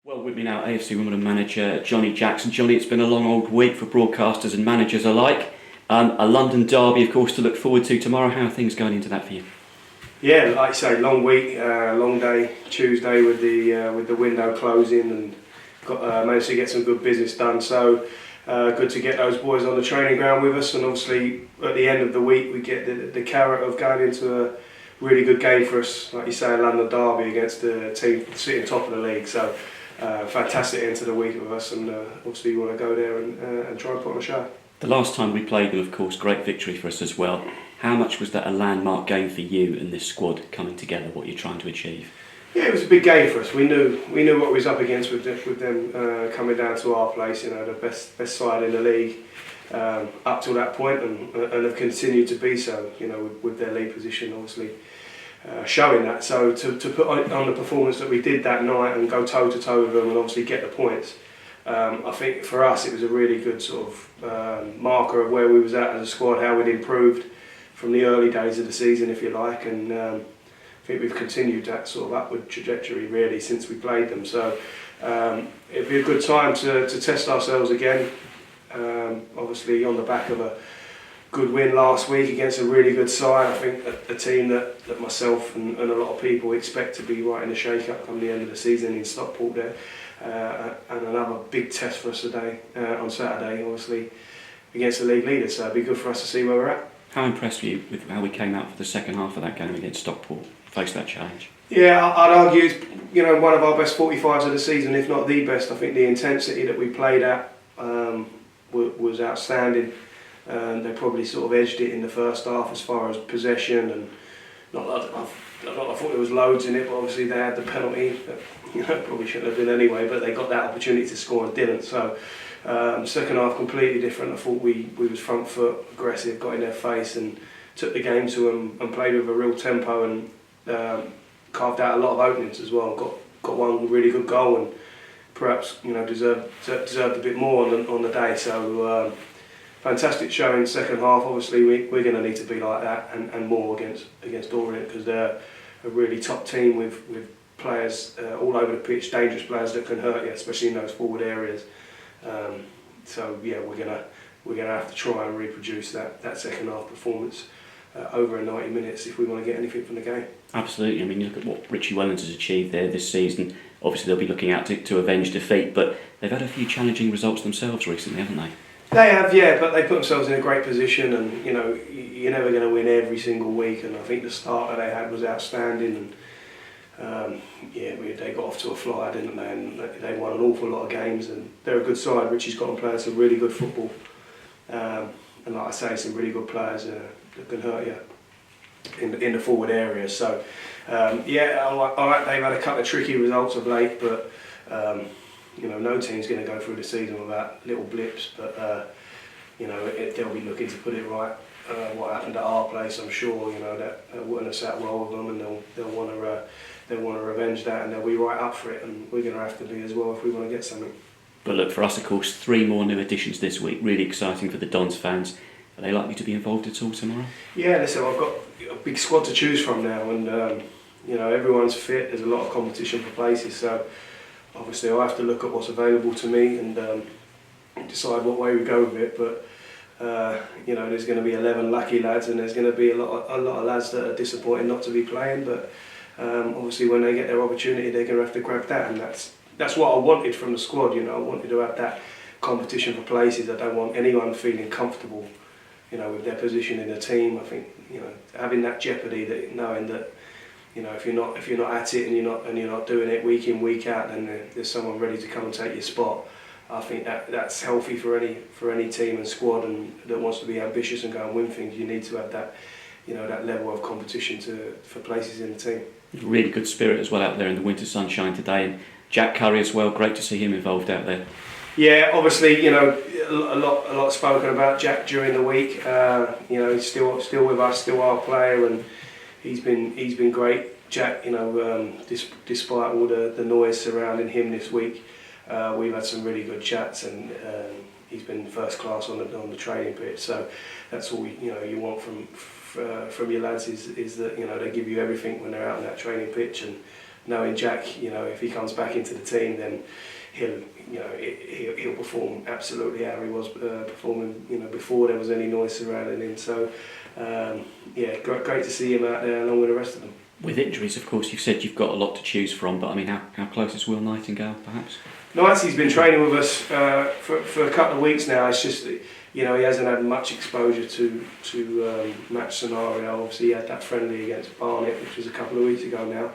Well, with me now, AFC Wimbledon manager Johnnie Jackson. Johnnie, it's been a long old week for broadcasters and managers alike. A London derby, of course, to look forward to tomorrow. How are things going into that for you? Yeah, like you say, long week, long day. Tuesday with the window closing, and managed to get some good business done. So good to get those boys on the training ground with us, and obviously at the end of the week we get the carrot of going into a really good game for us, like you say, a London derby against the team sitting top of the league. So fantastic end to the week with us, and obviously we want to go there and try and put on a show. The last time we played them, of course, great victory for us as well. How much was that a landmark game for you and this squad coming together, what you're trying to achieve? Yeah, it was a big game for us. We knew what we was up against with them coming down to our place. You know, the best side in the league up till that point, and have continued to be so. You know, with their league position, obviously showing that. So to put on the performance that we did that night and go toe to toe with them and obviously get the points. I think for us it was a really good sort of marker of where we was at as a squad, how we'd improved from the early days of the season, if you like, and I think we've continued that sort of upward trajectory really since we played them. So it'd be a good time to test ourselves again, obviously on the back of a good win last week against a really good side. I think a team that myself and a lot of people expect to be right in the shake-up come the end of the season in Stockport there. And another big test for us today, on Saturday, obviously, against the league leaders. So it'd be good for us to see where we're at. How impressed were you with how we came out for the second half of that game against Stockport, faced that challenge? Yeah, I'd argue it's one of our best 45s of the season, if not the best. I think the intensity that we played at was outstanding. They probably sort of edged it in the first half as far as possession, and I thought there was loads in it, but obviously they had the penalty that probably shouldn't have been anyway, but they got that opportunity to score and didn't. So second half completely different. I thought we was front foot, aggressive, got in their face and took the game to them and played with a real tempo, and carved out a lot of openings as well. Got one really good goal, and perhaps deserved a bit more on the day. So fantastic showing second half. Obviously we're going to need to be like that and more against Orient, because they're a really top team with players all over the pitch, dangerous players that can hurt you, especially in those forward areas. So yeah, we're gonna have to try and reproduce that second half performance over 90 minutes if we want to get anything from the game. Absolutely. I mean, you look at what Richie Wellens has achieved there this season. Obviously they'll be looking out to avenge defeat, but they've had a few challenging results themselves recently, haven't they? They have, yeah, but they put themselves in a great position, and you're never going to win every single week, and I think the start that they had was outstanding, and they got off to a flyer, didn't they? And they won an awful lot of games, and they're a good side. Richie's got them playing some really good football, and like I say, some really good players that can hurt you in the forward area. So alright, they've had a couple of tricky results of late, but no team's going to go through the season without little blips, but they'll be looking to put it right. What happened at our place, I'm sure that wouldn't have sat well with them, and they'll want to revenge that, and they'll be right up for it, and we're going to have to be as well if we want to get something. But look, for us, of course, 3 more new additions this week. Really exciting for the Dons fans. Are they likely to be involved at all tomorrow? Yeah, listen, I've got a big squad to choose from now, and everyone's fit. There's a lot of competition for places, so obviously I'll have to look at what's available to me and decide what way we go with it. But there's going to be 11 lucky lads, and there's going to be a lot of lads that are disappointed not to be playing. But obviously when they get their opportunity, they're going to have to grab that, and that's what I wanted from the squad. I wanted to have that competition for places. I don't want anyone feeling comfortable, with their position in the team. I think having that jeopardy, that knowing that if you're not at it and you're not doing it week in, week out, then there's someone ready to come and take your spot. I think that's healthy for any team and squad, and that wants to be ambitious and go and win things. You need to have that that level of competition for places in the team. Really good spirit as well out there in the winter sunshine today, and Jack Curry as well. Great to see him involved out there. Yeah, obviously a lot spoken about Jack during the week. He's still with us, still our player, and he's been great. Jack, despite all the noise surrounding him this week, we've had some really good chats, and he's been first class on the training pitch. So that's all you want from your lads is that they give you everything when they're out on that training pitch, and knowing Jack, if he comes back into the team, then he'll perform absolutely how he was performing, before there was any noise surrounding him. So, great to see him out there along with the rest of them. With injuries, of course, you've said you've got a lot to choose from, but I mean, how close is Will Nightingale, perhaps? Knightsy's been training with us for a couple of weeks now. It's just that, he hasn't had much exposure to match scenario. Obviously, he had that friendly against Barnet, which was a couple of weeks ago now,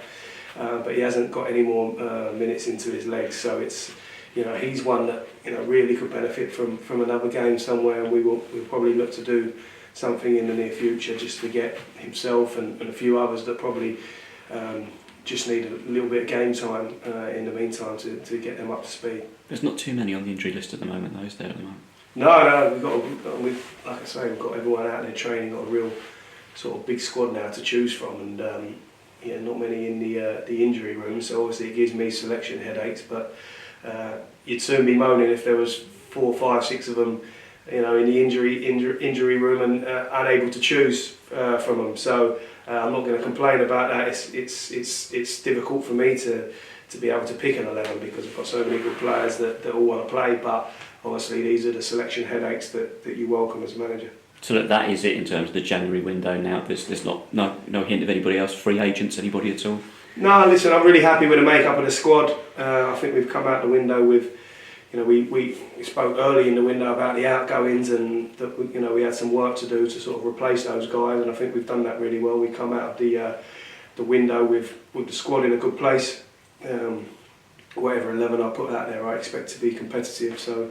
but he hasn't got any more minutes into his legs. So it's, he's one that really could benefit from another game somewhere, and we'll probably look to do something in the near future just to get himself and a few others that probably just need a little bit of game time in the meantime to get them up to speed. There's not too many on the injury list at the moment, though, is there, at the moment? No, like I say, we've got everyone out there training, got a real sort of big squad now to choose from, and not many in the injury room, so obviously it gives me selection headaches, but you'd soon be moaning if there was 4, 5, 6 of them in the injury room and unable to choose from them. So I'm not going to complain about that. It's difficult for me to be able to pick an 11 because I've got so many good players that all want to play, but honestly these are the selection headaches that you welcome as a manager. So that is it in terms of the January window now. There's no hint of anybody else, free agents, anybody at all? No, listen, I'm really happy with the makeup of the squad. I think we've come out the window with, we spoke early in the window about the outgoings and that we had some work to do to sort of replace those guys, and I think we've done that really well. We come out of the window with the squad in a good place. Whatever 11 I put out there, I expect to be competitive. So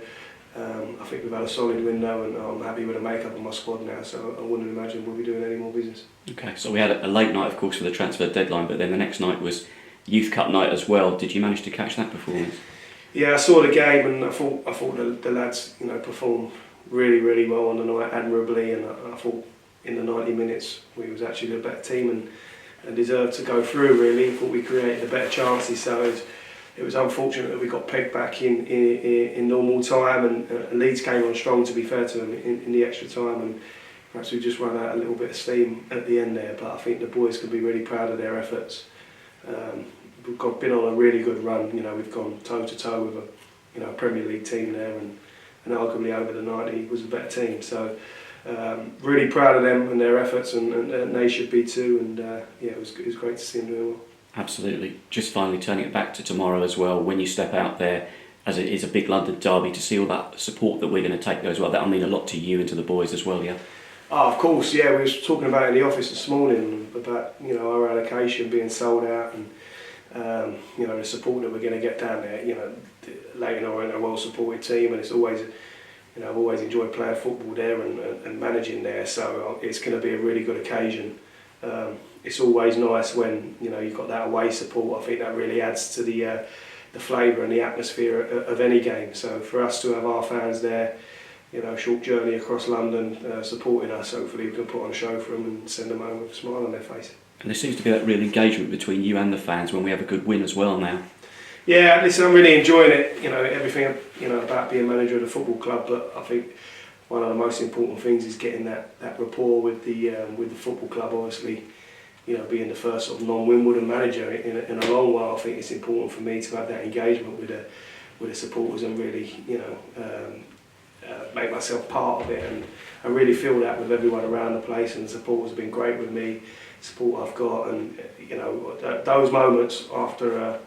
I think we've had a solid window, and I'm happy with the makeup of my squad now. So I wouldn't imagine we'll be doing any more business. Okay, so we had a late night, of course, for the transfer deadline, but then the next night was Youth Cup night as well. Did you manage to catch that performance? Yeah, I saw the game, and I thought the lads, performed really, really well on the night, admirably, and I thought in the 90 minutes we was actually the better team and deserved to go through. Really, I thought we created the better chances. So it was unfortunate that we got pegged back in normal time, and Leeds came on strong, to be fair to them, in the extra time, and perhaps we just ran out a little bit of steam at the end there. But I think the boys can be really proud of their efforts. We've been on a really good run. We've gone toe to toe with a Premier League team there, and arguably over the 90 was a better team. So really proud of them and their efforts, and they should be too. And it was great to see them doing well. Absolutely. Just finally turning it back to tomorrow as well, when you step out there, as it is a big London derby, to see all that support that we're going to take there as well, that'll mean a lot to you and to the boys as well, yeah? Oh, of course, yeah. We were talking about it in the office this morning about our allocation being sold out, and the support that we're going to get down there. Leyton Orient are a well-supported team, and it's always, I've always enjoyed playing football there and managing there. So it's going to be a really good occasion. It's always nice when you've got that away support. I think that really adds to the flavour and the atmosphere of any game. So for us to have our fans there, short journey across London, supporting us, hopefully we can put on a show for them and send them home with a smile on their face. And there seems to be that real engagement between you and the fans when we have a good win as well now. Yeah, listen, I'm really enjoying it. Everything about being manager of the football club, but I think one of the most important things is getting that rapport with the football club. Obviously, being the first sort of non-Wimbledon manager in a long while, I think it's important for me to have that engagement with the supporters and really, make myself part of it. And I really feel that with everyone around the place, and the supporters have been great with me. Support I've got, and those moments after a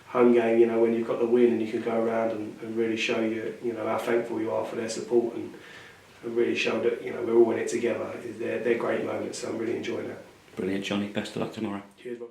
home game, when you've got the win and you can go around and really show how thankful you are for their support, and really show that we're all in it together. They're great moments, so I'm really enjoying that. Brilliant, Johnny. Best of luck tomorrow. Cheers, Bob.